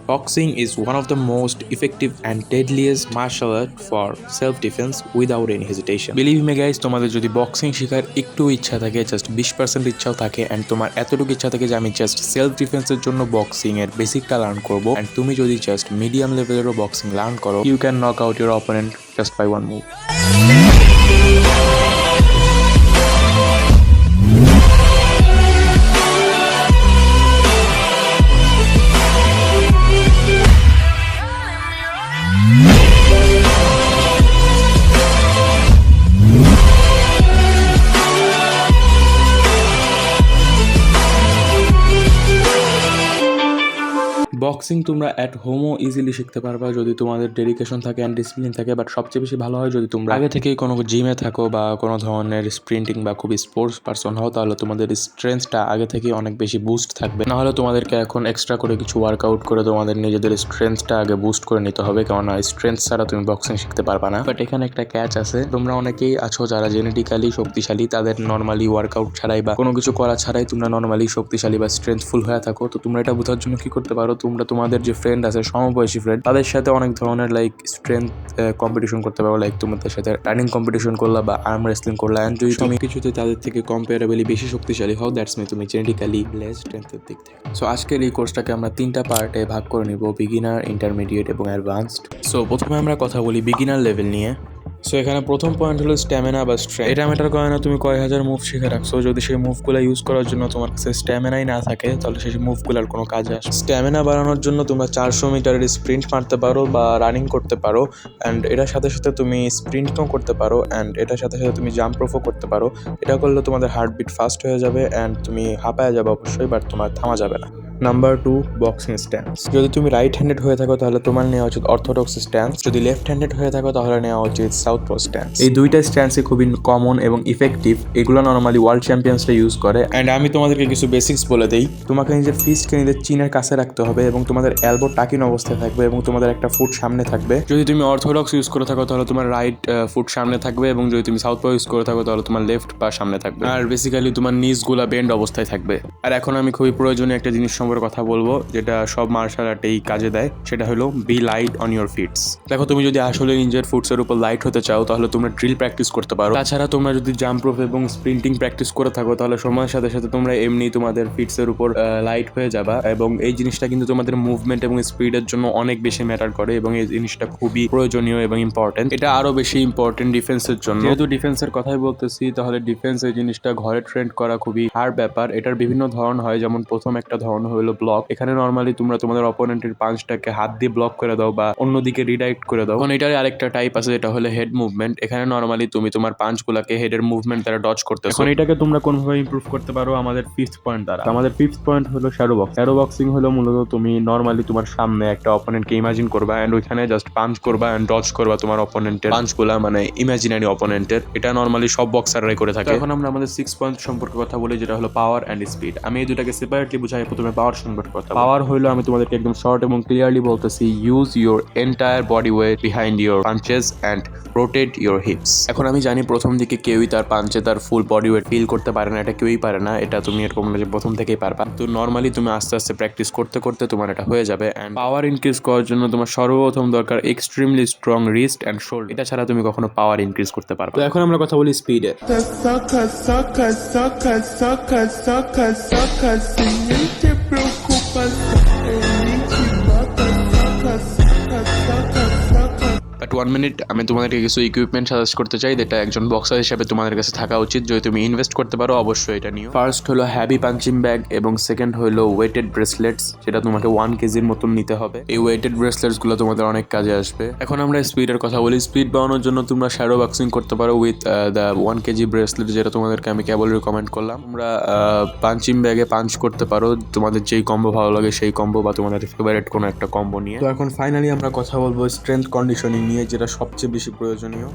Boxing is one of the most effective and deadliest martial art for self-defense without any hesitation. Believe me guys, তোমাদের যদি boxing শেখার একটু ইচ্ছা থাকে, just 20% ইচ্ছাও থাকে এন্ড তোমার এতটুকু ইচ্ছা থাকে যে আমি জাস্ট সেলফ ডিফেন্সের জন্য বক্সিং এর বেসিকটা লার্ন করব, এন্ড তুমি যদি জাস্ট মিডিয়াম লেভেলেরও বক্সিং লার্ন করো, you can knock out your opponent just by one move. Boxing তোমরা অ্যাট হোমও ইজিলি শিখতে পারবা যদি তোমাদের ডেডিকেশন থাকে অ্যান্ড ডিসিপ্লিন থাকে, বাট সবচেয়ে বেশি ভালো হয় যদি তোমরা আগে থেকেই কোনো জিমে থাকো বা কোনো ধরনের স্প্রিন্টিং বা খুবই স্পোর্টস পারসন হও, তাহলে তোমাদের স্ট্রেংথটা আগে থেকেই অনেক বেশি বুস্ট থাকবে। নাহলে তোমাদেরকে এখন এক্সট্রা করে কিছু ওয়ার্কআউট করে তোমাদের নিজেদের স্ট্রেংথটা আগে বুস্ট করে নিতে হবে, কেননা স্ট্রেংথ ছাড়া তুমি বক্সিং শিখতে পারবা না। বাট এখানে একটা ক্যাচ আছে, তোমরা অনেকেই আছো যারা জেনেটিক্যালি শক্তিশালী, তাদের নর্মালি ওয়ার্কআউট ছাড়াই বা কোনো কিছু করা ছাড়াই তোমরা নর্মালি শক্তিশালী বা স্ট্রেংথফুল হয়ে থাকো। তো তোমরা এটা বোঝার জন্য কি করতে পারো, তোমরা তোমাদের যে ফ্রেন্ড আছে, সমবয়সী ফ্রেন্ড, তাদের সাথে অনেক ধরনের লাইক স্ট্রেংথ কম্পিটিশন করতে পারো। লাইক তোমাদের সাথে রানিং কম্পিটিশন করলা বা আর্ম রেসলিং করলা, এন্ড যদি তুমি কিছুতে তাদের থেকে কম্পারেবলি বেশি শক্তিশালী হও, দ্যাটস মিন তুমি জেনেটিক্যালি ব্লেসড স্ট্রেংথের দিক থেকে। সো আজকের এই কোর্সটাকে আমরা 3টা পার্টে ভাগ করে নিব, বিগিনার, ইন্টারমিডিয়েট এবং অ্যাডভান্সড। সো প্রথমে আমরা কথা বলি বিগিনার লেভেল নিয়ে। সো এখানে প্রথম পয়েন্ট হলো স্ট্যামিনা বা স্ট্রেংথ। এটা ম্যাটার করে না তুমি কয় হাজার মুভ শিখে রাখছো, যদি সেই মুভগুলো ইউজ করার জন্য তোমার কাছে স্ট্যামিনাই না থাকে, তাহলে সেই মুভগুলোর কোনো কাজে আসে। স্ট্যামিনা বাড়ানোর জন্য তোমরা 400 মিটারের স্প্রিন্ট মারতে পারো বা রানিং করতে পারো, অ্যান্ড এটার সাথে সাথে তুমি স্প্রিন্টও করতে পারো, অ্যান্ড এটার সাথে সাথে তুমি জাম্প রোপও করতে পারো। এটা করলে তোমাদের হার্টবিট ফাস্ট হয়ে যাবে অ্যান্ড তুমি হাঁপায় যাবে অবশ্যই, বাট তোমার থামা যাবে না। Number 2, boxing stance. যদি তুমি রাইট হ্যান্ডেড হয়ে থাকো তাহলে তোমার নেওয়া উচিত অর্থোডক্স স্ট্যান্স, যদি লেফট হ্যান্ডেড হয়ে থাকো তাহলে নেওয়া উচিত সাউথপো স্ট্যান্স। এই দুইটা স্ট্যান্সই খুবই কমন এবং ইফেক্টিভ, এগুলো নর্মালি ওয়ার্ল্ড চ্যাম্পিয়ন্সরা ইউজ করে। অ্যান্ড আমি তোমাদেরকে কিছু বেসিক্স বলে দেই। তোমাকে নিজের ফিস্টকে নিজের চিনের কাছে রাখতে হবে এবং তোমাদের এলবো টাকিন অবস্থায় থাকবে এবং তোমাদের একটা ফুট সামনে থাকবে। যদি তুমি অর্থোডক্স ইউজ করে থাকো তাহলে তোমার রাইট ফুট সামনে থাকবে, এবং যদি তুমি সাউথপো ইউজ করে থাকো তাহলে তোমার লেফট পা সামনে থাকবে, আর বেসিক্যালি তোমার নিজগুলা বেন্ড অবস্থায় থাকবে। আর এখন আমি খুবই প্রয়োজনীয় একটা জিনিস সম্পর্কে কথা বলবো, যেটা সব মার্শাল আর্টেই কাজে দেয়, সেটা হলো be light on your feets. দেখো, তুমি যদি আসলে নিজের ফুটসের উপর লাইট হতে চাও তাহলে তোমরা ড্রিল প্র্যাকটিস করতে পারো। তাছাড়া তোমরা যদি জাম্প রোপ এবং স্প্রিন্টিং প্র্যাকটিস করে থাকো তাহলে সময়ের সাথে সাথে তোমরা এমনি তোমাদের ফিটসের উপর লাইট হয়ে যাবা, এবং এই জিনিসটা কিন্তু তোমাদের মুভমেন্ট এবং স্পিডের জন্য অনেক বেশি ম্যাটার করে, এবং এই জিনিসটা খুবই প্রয়োজনীয় এবং ইম্পর্টেন্ট। এটা আরো বেশি ইম্পর্টেন্ট ডিফেন্সের জন্য। যেহেতু ডিফেন্সের কথাই বলতেছি, তাহলে ডিফেন্স এই জিনিসটা ঘরে ট্রেন্ড করা খুবই হার্ড ব্যাপার। এটার বিভিন্ন ধরন হয়, যেমন প্রথম একটা ধরন হলো ব্লক। এখানে নর্মালি তোমরা তোমাদের অপোনেন্টের পাঞ্চটাকে হাত দিয়ে ব্লক করে দাও বা অন্যদিকে রিডাইরেক্ট করে দাও। এখন এটার আরেকটা টাইপ আছে, যেটা হলো হেড মুভমেন্ট। এখানে নর্মালি তুমি তোমার পাঞ্চগুলোকে হেডের মুভমেন্ট দ্বারা ডজ করতেছো। এখন এটাকে তোমরা কোনভাবে ইমপ্রুভ করতে পারো আমাদের 5th পয়েন্ট দ্বারা। আমাদের 5th পয়েন্ট হলো শ্যাডো বক্স। শ্যাডো বক্সিং হলো মূলত তুমি নর্মালি তোমার সামনে একটা অপোনেন্টকে ইমাজিন করবা এন্ড ওইখানে জাস্ট পাঞ্চ করবা এন্ড ডজ করবা তোমার অপোনেন্টের পাঞ্চগুলা, মানে ইমাজিনারি অপোনেন্টের। এটা নর্মালি সব বক্সাররাই করে থাকে। এখন আমরা আমাদের 6 পয়েন্ট সম্পর্কে কথা বলি, যেটা হলো পাওয়ার এন্ড স্পিড। আমি এই দুটাকে সেপারেটলি বুঝাই। প্রথমে পাওয়ার সম্পর্কে কথা। পাওয়ার হলো, আমি তোমাদেরকে একদম শর্ট এবং ক্লিয়ারলি বলতেছি, use your entire body weight behind your punches and rotate your hips. এখন আমি জানি প্রথম দিকে কেউই তার পাঞ্চে তার ফুল বডি ওয়েট ফিল করতে পারে না, এটা কেউই পারে না। এটা তুমি এরকম না যে প্রথম থেকেই পারবা, তো নর্মালি তুমি আস্তে আস্তে প্র্যাকটিস করতে করতে তোমার এটা হয়ে যাবে। অ্যান্ড পাওয়ার ইনক্রিজ করার জন্য তোমার সর্বপ্রথম দরকার extremely strong wrist and shoulder. এটা ছাড়া তুমি কখনো পাওয়ার ইনক্রিজ করতে পারবে। তো এখন আমরা কথা বলি স্পিডে। বাট 1 মিনিট, আমি তোমাদেরকে কিছু ইকুইপমেন্ট সাজেস্ট করতে চাই, যেটা একজন বক্সার হিসেবে তোমাদের কাছে থাকা উচিত। যদি তুমি ইনভেস্ট করতে পারো অবশ্যই এটা নিও। ফার্স্ট হলো হ্যাভি পাঞ্চিং ব্যাগ, এবং সেকেন্ড হলো ওয়েটেড ব্রেসলেটস, যেটা তোমাকে 1 কেজির মতন নিতে হবে। এই ওয়েটেড ব্রেসলেটস গুলো তোমাদের অনেক কাজে আসবে। এখন আমরা স্পিডের কথা বলি। স্পিড বাড়ানোর জন্য তোমরা শ্যাডো বক্সিং করতে পারো উইথ দ্য 1 কেজি ব্রেসলেট, যেটা তোমাদেরকে আমি কেবল রিকমেন্ড করলাম। তোমরা পাঞ্চিং ব্যাগে পাঞ্চ করতে পারো তোমাদের যেই কম্বো ভালো লাগে সেই কম্বো, বা তোমাদের ফেভারিট কোনো একটা কম্বো নিয়ে। তো এখন ফাইনালি আমরা কথা বলবো স্ট্রেংথ কন্ডিশনিং নিয়ে, যেটা সবচেয়ে বেশি প্রয়োজনীয়।